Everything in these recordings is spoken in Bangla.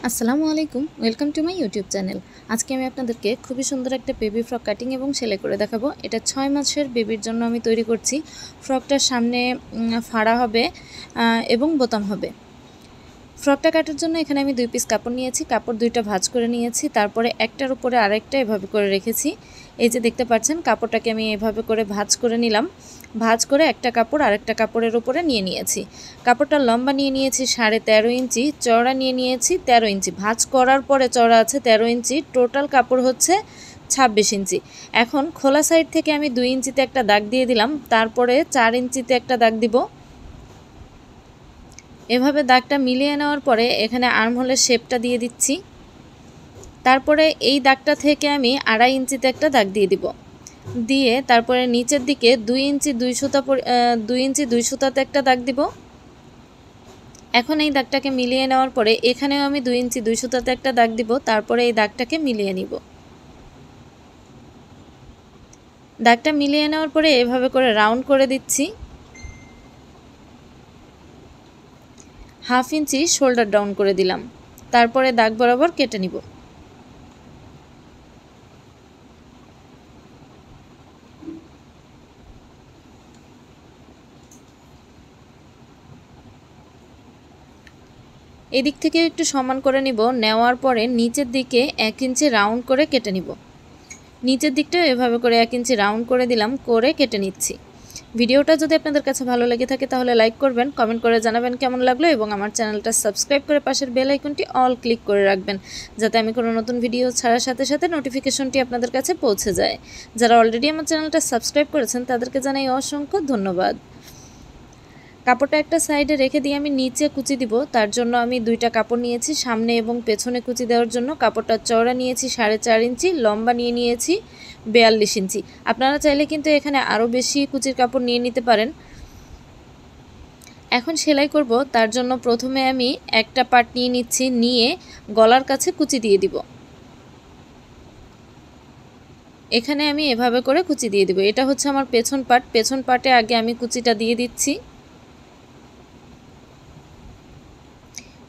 আসসালামু আলাইকুম, welcome to my YouTube channel. আজকে আমি আপনাদেরকে খুবই সুন্দর একটা বেবি ফ্রক কাটিং এবং সেলাই করে দেখাবো। এটা 6 মাসের বেবির জন্য আমি তৈরি করছি। ফ্রকটার সামনে ফাড়া হবে এবং বোতাম হবে। ফ্রকটা কাটার জন্য এখানে আমি 2 পিস কাপড় নিয়েছি, কাপড় 2টা ভাঁজ করে নিয়েছি, তারপরে একটার উপরে আরেকটা এভাবে করে রেখেছি। এই যে দেখতে পাচ্ছেন কাপড়টাকে আমি এভাবে করে ভাঁজ করে নিলাম। ভাঁজ করে একটা কাপড় আরেকটা কাপড়ের উপরে নিয়ে নিয়েছি। কাপড়টা লম্বা নিয়ে নিয়েছি 13.5 ইঞ্চি, চওড়া নিয়ে নিয়েছি 13 ইঞ্চি। ভাঁজ করার পরে চওড়া আছে 13 ইঞ্চি, টোটাল কাপড় হচ্ছে 26 ইঞ্চি। এখন খোলা সাইড থেকে আমি 2 ইঞ্চিতে একটা দাগ দিয়ে দিলাম, তারপরে 4 ইঞ্চিতে একটা দাগ দিব। এভাবে দাগটা মিলিয়ে নেওয়ার পরে এখানে আর্মহোলের শেপটা দিয়ে দিচ্ছি। তারপরে এই দাগটা থেকে আমি 2.5 ইঞ্চিতে একটা দাগ দিয়ে দিব, দিয়ে তারপরে নিচের দিকে 2 ইঞ্চি 2 সুতাতে একটা দাগ দিব। এখন এই দাগটাকে মিলিয়ে নেওয়ার পরে এখানেও আমি 2 ইঞ্চি 2 সুতাতে একটা দাগ দিব, তারপরে এই দাগটাকে মিলিয়ে নিব। দাগটা মিলিয়ে নেওয়ার পরে এভাবে করে রাউন্ড করে দিচ্ছি। 1/2 ইঞ্চি শোল্ডার ডাউন করে দিলাম, তারপরে দাগ বরাবর কেটে নিব। এদিক থেকে একটু সমান করে নিব, নেওয়ার পরে নিচের দিকে 1 ইঞ্চি রাউন্ড করে কেটে নিব। নিচের দিকটাও এভাবে করে 1 ইঞ্চি রাউন্ড করে দিলাম, করে কেটে নিচ্ছি। ভিডিওটা যদি আপনাদের কাছে ভালো লেগে থাকে তাহলে লাইক করবেন, কমেন্ট করে জানাবেন কেমন লাগলো এবং আমার চ্যানেলটা সাবস্ক্রাইব করে পাশের বেল আইকনটি অল ক্লিক করে রাখবেন, যাতে আমি কোনো নতুন ভিডিও ছাড়ার সাথে সাথে নোটিফিকেশনটি আপনাদের কাছে পৌঁছে যায়। যারা অলরেডি আমার চ্যানেলটা সাবস্ক্রাইব করেছেন তাদেরকে জানাই অসংখ্য ধন্যবাদ। কাপড়টা একটা সাইডে রেখে দিয়ে আমি নিচে কুচি দিব। তার জন্য আমি 2টা কাপড় নিয়েছি, সামনে এবং পেছনে কুচি দেওয়ার জন্য। কাপড়টা চওড়া নিয়েছি 4.5 ইঞ্চি, লম্বা নিয়ে নিয়েছি 42 ইঞ্চি। আপনারা চাইলে কিন্তু এখানে আরও বেশি কুচির কাপড় নিয়ে নিতে পারেন। এখন সেলাই করব, তার জন্য প্রথমে আমি একটা পার্ট নিয়ে নিচ্ছি, নিয়ে গলার কাছে কুচি দিয়ে দিব। এখানে আমি এভাবে করে কুচি দিয়ে দিব। এটা হচ্ছে আমার পেছন পার্ট, পেছন পার্টে আগে আমি কুচিটা দিয়ে দিচ্ছি।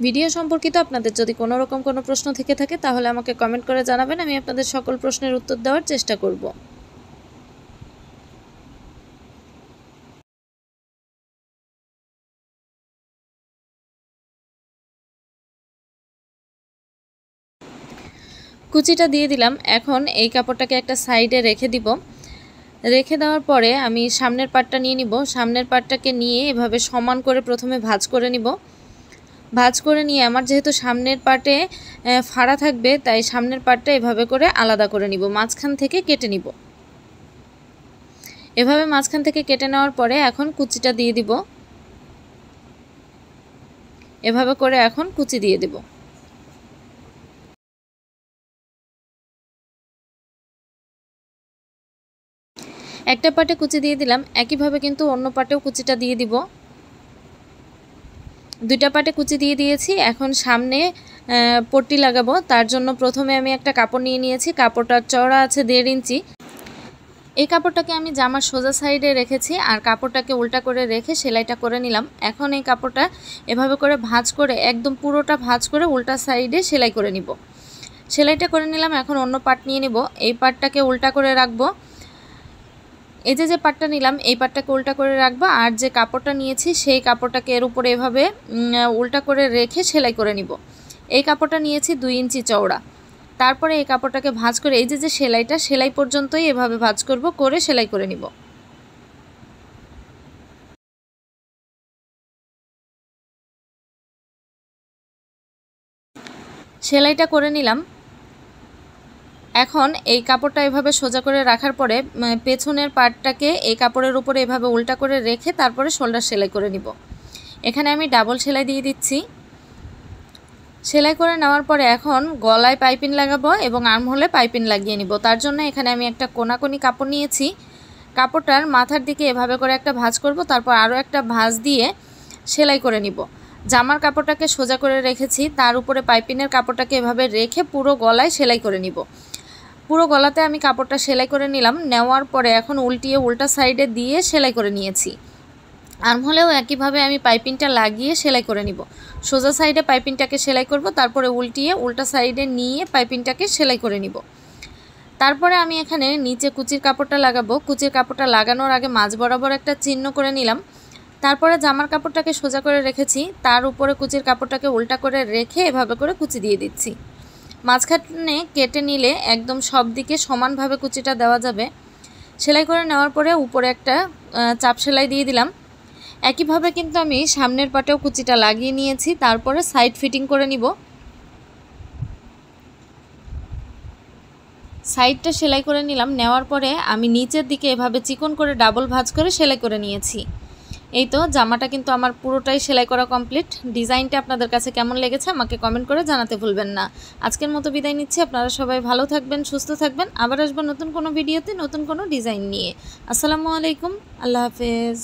ভিডিও সম্পর্কিত আপনাদের যদি কোনো রকম কোনো প্রশ্ন থেকে থাকে তাহলে আমাকে কমেন্ট করে জানাবেন, আমি আপনাদের সকল প্রশ্নের উত্তর দেওয়ার চেষ্টা করব। কুচিটা দিয়ে দিলাম। এখন এই কাপড়টাকে একটা সাইডে রেখে দিব। রেখে দেওয়ার পরে আমি সামনের পাটটা নিয়ে নিব। সামনের পাটটাকে নিয়ে এভাবে সমান করে প্রথমে ভাঁজ করে নিব। ভাঁজ করে নিয়ে আমার যেহেতু সামনের পাটে ফাড়া থাকবে, তাই সামনের পাটটা এভাবে করে আলাদা করে নিব, মাঝখান থেকে কেটে নিব। এভাবে মাঝখান থেকে কেটে নেওয়ার পরে এখন কুচিটা দিয়ে দিব। এভাবে করে এখন কুচি দিয়ে দেব। একটা পাটে কুচি দিয়ে দিলাম, একইভাবে কিন্তু অন্য পাটেও কুচিটা দিয়ে দিব। 2টা পাটে কুচি দিয়ে দিয়েছি। এখন সামনে পট্টি লাগাবো, তার জন্য প্রথমে আমি একটা কাপড় নিয়ে নিয়েছি। কাপড়টার চওড়া আছে 1.5 ইঞ্চি। এই কাপড়টাকে আমি জামার সোজা সাইডে রেখেছি আর কাপড়টাকে উল্টা করে রেখে সেলাইটা করে নিলাম। এখন এই কাপড়টা এভাবে করে ভাঁজ করে, একদম পুরোটা ভাঁজ করে উল্টা সাইডে সেলাই করে নিব। সেলাইটা করে নিলাম। এখন অন্য পাট নিয়ে নিব, এই পাটটাকে উল্টা করে রাখবো। এই যে পাটটা নিলাম এই পাটটাকে উল্টা করে রাখবো, আর যে কাপড়টা নিয়েছি সেই কাপড়টাকে এর উপরে এভাবে উল্টা করে রেখে সেলাই করে নিব। এই কাপড়টা নিয়েছি 2 ইঞ্চি চওড়া। তারপরে এই কাপড়টাকে ভাঁজ করে এই যে সেলাইটা, সেলাই পর্যন্তই এভাবে ভাঁজ করব, করে সেলাই করে নিব। সেলাইটা করে নিলাম। এখন এই কাপড়টা এভাবে সোজা করে রাখার পরে পেছনের পার্টটাকে এই কাপড়ের উপরে এভাবে উল্টা করে রেখে তারপরে শোল্ডার সেলাই করে নিব। এখানে আমি ডাবল সেলাই দিয়ে দিচ্ছি। সেলাই করে নেওয়ার পরে এখন গলায় পাইপিং লাগাবো এবং আর্মহোলে পাইপিং লাগিয়ে নিব। তার জন্য এখানে আমি একটা কোনাকুনি কাপড় নিয়েছি। কাপড়টার মাথার দিকে এভাবে করে একটা ভাঁজ করব, তারপর আরও একটা ভাঁজ দিয়ে সেলাই করে নিব। জামার কাপড়টাকে সোজা করে রেখেছি, তার উপরে পাইপিংয়ের কাপড়টাকে এভাবে রেখে পুরো গলায় সেলাই করে নিব। পুরো গলাতে আমি কাপড়টা সেলাই করে নিলাম। নেওয়ার পরে এখন উল্টিয়ে উল্টা সাইডে দিয়ে সেলাই করে নিয়েছি। আর্ম হলেও একইভাবে আমি পাইপিংটা লাগিয়ে সেলাই করে নিব। সোজা সাইডে পাইপিংটাকে সেলাই করব, তারপরে উল্টিয়ে উল্টা সাইডে নিয়ে পাইপিংটাকে সেলাই করে নিব। তারপরে আমি এখানে নিচে কুচির কাপড়টা লাগাবো। কুচির কাপড়টা লাগানোর আগে মাঝ বরাবর একটা চিহ্ন করে নিলাম। তারপরে জামার কাপড়টাকে সোজা করে রেখেছি, তার উপরে কুচির কাপড়টাকে উল্টা করে রেখে এভাবে করে কুচি দিয়ে দিচ্ছি। মাঝখানে কেটে নিলে একদম সব দিকে সমানভাবে কুচিটা দেওয়া যাবে। সেলাই করে নেওয়ার পরে উপরে একটা চাপ সেলাই দিয়ে দিলাম। একইভাবে কিন্তু আমি সামনের পাটেও কুচিটা লাগিয়ে নিয়েছি, তারপরে সাইড ফিটিং করে নিব। সাইডটা সেলাই করে নিলাম। নেওয়ার পরে আমি নিচের দিকে এভাবে চিকন করে ডাবল ভাঁজ করে সেলাই করে নিয়েছি। এই তো জামাটা কিন্তু আমার পুরোটাই সেলাই করা কমপ্লিট। ডিজাইনটা আপনাদের কাছে কেমন লেগেছে আমাকে কমেন্ট করে জানাতে ভুলবেন না। আজকের মতো বিদায় নিচ্ছি। আপনারা সবাই ভালো থাকবেন, সুস্থ থাকবেন। আবার আসবো নতুন কোনো ভিডিওতে নতুন কোনো ডিজাইন নিয়ে। আসসালামু আলাইকুম, আল্লাহ হাফেজ।